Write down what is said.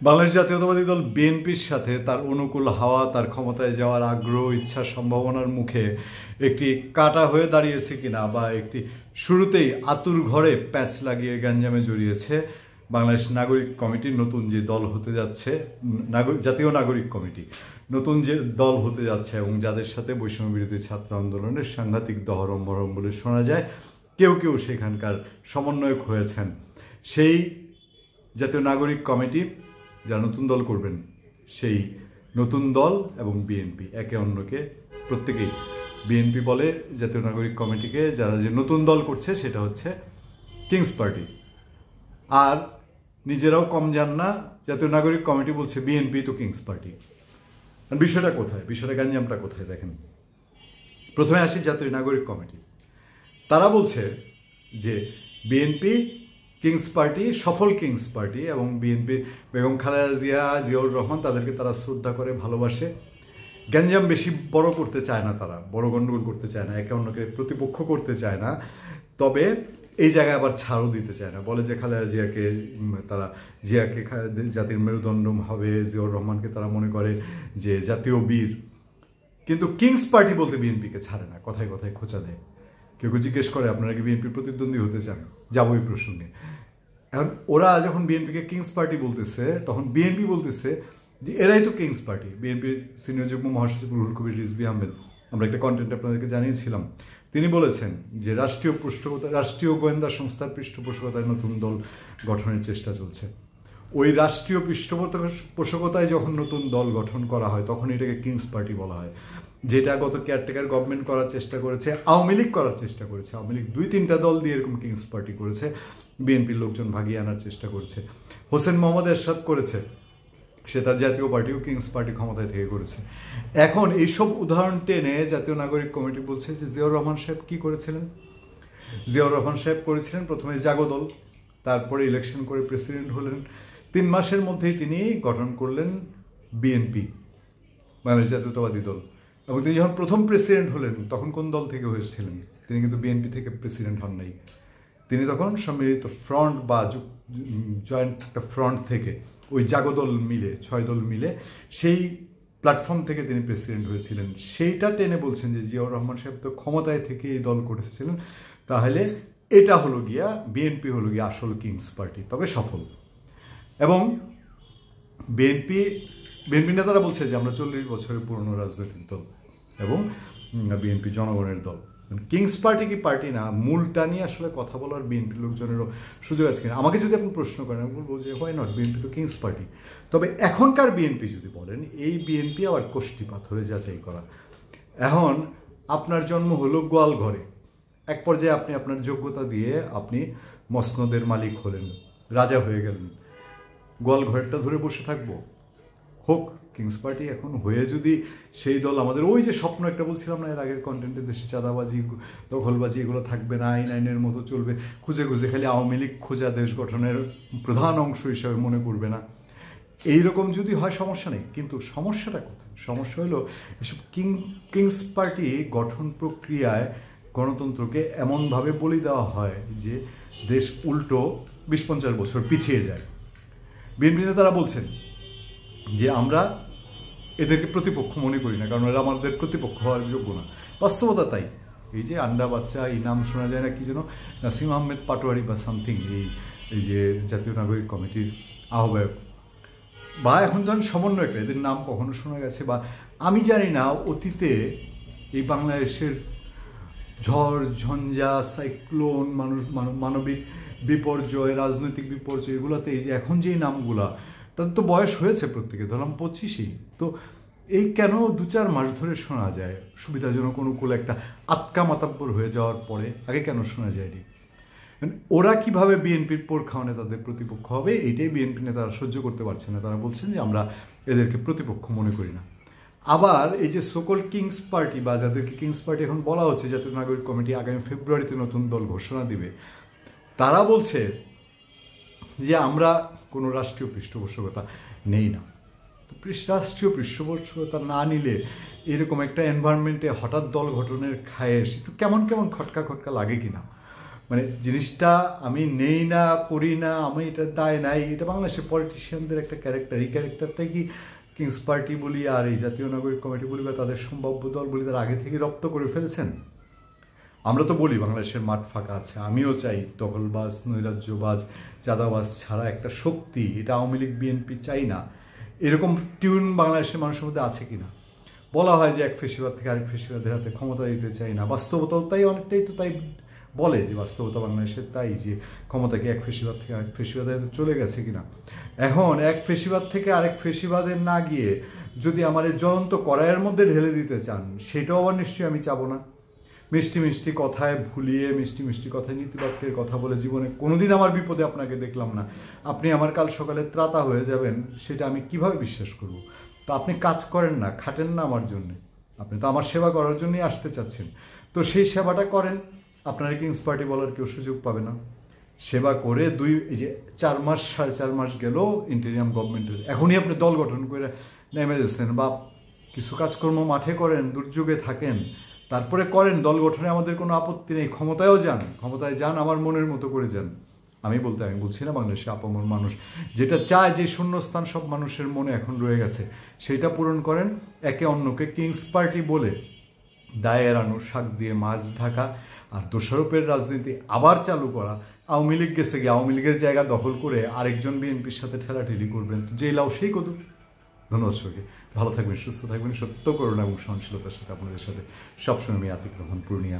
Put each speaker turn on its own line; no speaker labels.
বাংলাদেশ জাতীয়তাবাদী দল বিএনপির সাথে তার অনুকূল হাওয়া, তার ক্ষমতায় যাওয়ার আগ্রহ, ইচ্ছা, সম্ভাবনার মুখে একটি কাটা হয়ে দাঁড়িয়েছে কিনা, বা একটি শুরুতেই আতুর ঘরে প্যাচ লাগিয়ে গ্যাঞ্জামে জড়িয়েছে বাংলাদেশ নাগরিক কমিটির নতুন যে দল হতে যাচ্ছে, জাতীয় নাগরিক কমিটি নতুন যে দল হতে যাচ্ছে, এবং যাদের সাথে বৈষম্য বিরোধী ছাত্র আন্দোলনের সাংঘাতিক দহরম মহরম বলে শোনা যায়, কেউ কেউ সেখানকার সমন্বয়ক হয়েছেন। সেই জাতীয় নাগরিক কমিটি যারা নতুন দল করবেন, সেই নতুন দল এবং বিএনপি একে অন্যকে প্রত্যেকেই, বিএনপি বলে জাতীয় নাগরিক কমিটিকে, যারা যে নতুন দল করছে সেটা হচ্ছে কিংস পার্টি, আর নিজেরাও কম যান না, জাতীয় নাগরিক কমিটি বলছে বিএনপি তো কিংস পার্টি। বিষয়টা কোথায়, বিষয়টা গ্যাঞ্জামটা কোথায় দেখেন। প্রথমে আসি জাতীয় নাগরিক কমিটি। তারা বলছে যে বিএনপি কিংস পার্টি, সফল কিংস পার্টি, এবং বিএনপি বেগম খালেদা জিয়া, জিয়াউর রহমান, তাদেরকে তারা শ্রদ্ধা করে, ভালোবাসে। গ্যাঞ্জাম বেশি বড় করতে চায় না, তারা বড় গণ্ডগোল করতে চায় না, একে অন্যকে প্রতিপক্ষ করতে চায় না। তবে এই জায়গায় আবার ছাড়ও দিতে চায় না, বলে যে খালেদা জিয়াকে তারা জাতির মেরুদণ্ড হবে, জিয়াউর রহমানকে তারা মনে করে যে জাতীয় বীর। কিন্তু কিংস পার্টি বলতে বিএনপিকে ছাড়ে না, কথায় কথায় খোঁচা দেয়। কেউ কেউ জিজ্ঞেস করে আপনারা কি বিএনপির প্রতিদ্বন্দ্বী হতে চান, যাবো এই প্রসঙ্গে। এখন ওরা যখন বিএনপিকে কিংস পার্টি বলতেছে, তখন বিএনপি বলতেছে যে এরাই তো কিংস পার্টি। বিএনপির সিনিয়র যুগ্ম মহাসচিব রুহুল কবির রিজভী আহমেদ, আমরা একটা কন্টেন্ট আপনাদেরকে জানিয়েছিলাম, তিনি বলেছেন যে রাষ্ট্রীয় গোয়েন্দা সংস্থার পৃষ্ঠপোষকতায় নতুন দল গঠনের চেষ্টা চলছে। ওই রাষ্ট্রীয় পৃষ্ঠপোষকতায় যখন নতুন দল গঠন করা হয়, তখন এটাকে কিংস পার্টি বলা হয়। যেটা গত কেয়ারটেকার গভর্নমেন্ট করার চেষ্টা করেছে, আওয়ামী লীগ করার চেষ্টা করেছে, আওয়ামী লীগ 2-3টা দল দিয়ে এরকম কিংস পার্টি করেছে, বিএনপির লোকজন ভাগিয়ে আনার চেষ্টা করেছে। হোসেন মোহাম্মদ এরশাদ করেছে, সে তার জাতীয় পার্টিও কিংস পার্টি ক্ষমতায় থেকে করেছে। এখন এইসব উদাহরণ টেনে জাতীয় নাগরিক কমিটি বলছে যে জিয়াউর রহমান সাহেব কি করেছিলেন। জিয়াউর রহমান সাহেব করেছিলেন প্রথমে জাগো দল, তারপরে ইলেকশন করে প্রেসিডেন্ট হলেন। 3 মাসের মধ্যেই তিনি গঠন করলেন বিএনপি, বাংলাদেশ জাতীয়তাবাদী দল। এবং তিনি যখন প্রথম প্রেসিডেন্ট হলেন, তখন কোন দল থেকে হয়েছিলেন? তিনি কিন্তু বিএনপি থেকে প্রেসিডেন্ট হন নাই। তিনি তখন সম্মিলিত ফ্রন্ট বা জয়েন্ট একটা ফ্রন্ট থেকে, ওই জাগো দল মিলে, 6 দল মিলে, সেই প্ল্যাটফর্ম থেকে তিনি প্রেসিডেন্ট হয়েছিলেন। সেইটা টেনে বলছেন যে জিয়াউর রহমান সাহেব তো ক্ষমতায় থেকে এই দল করেছিলেন, তাহলে এটা হলো গিয়া বিএনপি হলো গিয়া আসল কিংস পার্টি, তবে সফল। এবং বিএনপি নেতারা বলছে যে আমরা 40 বছরের পুরনো রাজনৈতিক দল, এবং বিএনপি জনগণের দল। কিংস পার্টি কি পার্টি না, মূলটা নিয়ে আসলে কথা বলার বিএনপির লোকজনেরও সুযোগ আছে কিনা। আমাকে যদি আপনি প্রশ্ন করেন, আমি বলবো যে হোয়াই নট, বিএনপি তো কিংস পার্টি। তবে এখনকার বিএনপি যদি বলেন, এই বিএনপি আবার কোষ্টি পাথরে যাচাই করা। এখন আপনার জন্ম হলো গোয়াল ঘরে, এক পর্যায়ে আপনি আপনার যোগ্যতা দিয়ে আপনি মসনদের মালিক হলেন, রাজা হয়ে গেলেন। গোয়াল ঘরটা ধরে বসে থাকবো? হোক কিংস পার্টি। এখন হয়ে যদি সেই দল, আমাদের ওই যে স্বপ্ন একটা বলছিলাম না এর আগের কন্টেন্টে, দেশে চাঁদাবাজি, দখলবাজি এগুলো থাকবে না, আইনের মতো চলবে, খুঁজে খুঁজে খালি আওয়ামী লীগ খোঁজা দেশ গঠনের প্রধান অংশ হিসাবে মনে করবে না, এইরকম যদি হয় সমস্যা নেই। কিন্তু সমস্যাটা কোথায়? সমস্যা হলো এসব কিংস পার্টি গঠন প্রক্রিয়ায় গণতন্ত্রকে এমনভাবে বলি দেওয়া হয় যে দেশ উল্টো 20-50 বছর পিছিয়ে যায়। বিএনপি নেতারা বলছেন যে আমরা এদেরকে প্রতিপক্ষ মনে করি না, কারণ এরা আমাদের প্রতিপক্ষ হওয়ার যোগ্য না। বাস্তবতা তাই। এই যে আন্ডা বাচ্চা, এই নাম শোনা যায় না, কি যেন নাসিম আহমেদ পাটোয়ারি বা সামথিং, এই যে জাতীয় নাগরিক কমিটির আহ্বায়ক, বা এখন ধরেন সমন্বয়করা, এদের নাম কখনো শোনা গেছে? বা আমি জানি না অতীতে এই বাংলাদেশের ঝড় ঝঞ্ঝা, সাইক্লোন, মানবিক বিপর্যয়, রাজনৈতিক বিপর্যয়, এগুলোতে এই যে এখন যেই নামগুলা, তাদের তো বয়স হয়েছে প্রত্যেকে, ধরলাম 25, তো এই কেন 2-4 মাস ধরে শোনা যায়? সুবিধাজনক অনুকূল একটা আটকা মাতাব্বর হয়ে যাওয়ার পরে আগে কেন শোনা যায়নি? ওরা কিভাবে বিএনপির পোর খাওয়ানে তাদের প্রতিপক্ষ হবে, এইটাই বিএনপি নেতারা সহ্য করতে পারছে না। তারা বলছেন যে আমরা এদেরকে প্রতিপক্ষ মনে করি না। আবার এই যে সকল কিংস পার্টি, বা যাদেরকে কিংস পার্টি এখন বলা হচ্ছে, জাতীয় নাগরিক কমিটি আগামী ফেব্রুয়ারিতে নতুন দল ঘোষণা দিবে, তারা বলছে যে আমরা কোনো রাষ্ট্রীয় পৃষ্ঠপোষকতা নেই না। তো রাষ্ট্রীয় পৃষ্ঠপোষকতা না নিলে এরকম একটা এনভায়রনমেন্টে হঠাৎ দল গঠনের খায়েশ একটু কেমন খটকা লাগে কিনা। মানে জিনিসটা আমি নেই না, করি না, আমি এটা দায় নাই, এটা বাংলাদেশের পলিটিশিয়ানদের একটা ক্যারেক্টার। এই ক্যারেক্টারটাই কি কিংস পার্টি বলি আর এই জাতীয় নাগরিক কমিটি বলি বা তাদের সম্ভাব্য দল বলি তারা আগে থেকে রপ্ত করে ফেলেছেন? আমরা তো বলি বাংলাদেশের মাঠ ফাঁকা আছে, আমিও চাই দখলবাজ, নৈরাজ্যবাজ, চাঁদাবাজ ছাড়া একটা শক্তি, এটা আওয়ামী লীগ বিএনপি চাই না, এরকম টিউন বাংলাদেশের মানুষের মধ্যে আছে কিনা? বলা হয় যে এক ফেসিবাদ থেকে আরেক ফেসিবাদের হাতে ক্ষমতা দিতে চাই না, বাস্তবতাও তাই, অনেকটাই তো তাই বলে যে বাস্তবতা বাংলাদেশের তাই, যে ক্ষমতাকে এক ফেসিবাদ থেকে আরেক ফেসিবাদের চলে গেছে কিনা। এখন এক ফেসিবাদ থেকে আরেক ফেসিবাদের না গিয়ে যদি আমার এই জ্বলন্ত কড়াইয়ের মধ্যে ঢেলে দিতে চান, সেটাও আবার নিশ্চয়ই আমি চাবো না। মিষ্টি মিষ্টি কথায় ভুলিয়ে, মিষ্টি মিষ্টি কথায় নীতিবাক্যের কথা বলে জীবনে কোনোদিন আমার বিপদে আপনাকে দেখলাম না, আপনি আমার কাল সকালে ত্রাতা হয়ে যাবেন, সেটা আমি কিভাবে বিশ্বাস করব? তো আপনি কাজ করেন না, খাটেন না আমার জন্যে, আপনি তো আমার সেবা করার জন্যই আসতে চাচ্ছেন, তো সেই সেবাটা করেন। আপনার কিংস পার্টি বলার কেউ সুযোগ পাবে না। সেবা করে এই যে 4 মাস 4.5 মাস গেল ইন্টেরিয়াম গভর্নমেন্টের, এখনই আপনি দল গঠন করে নেমে যাচ্ছেন, বা কিছু কাজকর্ম মাঠে করেন, দুর্যোগে থাকেন, তারপরে করেন। দল গঠনে আমাদের কোনো আপত্তি নেই, ক্ষমতায় যান, আমার মনের মতো করে যান। আমি বলছি না বাংলাদেশে আপামর মানুষ যেটা চায়, যে শূন্যস্থান সব মানুষের মনে এখন রয়ে গেছে, সেটা পূরণ করেন। একে অন্যকে কিংস পার্টি বলে দায় এড়ানো, শাক দিয়ে মাছ ঢাকা আর দোষারোপের রাজনীতি আবার চালু করা। আওয়ামী লীগ গেছে গিয়ে আওয়ামী লীগের জায়গা দখল করে আরেকজন বিএনপির সাথে ঠেলাঠেলি করবেন, তো যে লাও সেই কত। ধন্যবাদ সবাইকে, ভালো থাকবেন, সুস্থ থাকবেন, সত্য করুন এবং সহনশীলতার সাথে আপনাদের সাথে সবসময় আমি আতিক রহমান, পূর্ণিয়া।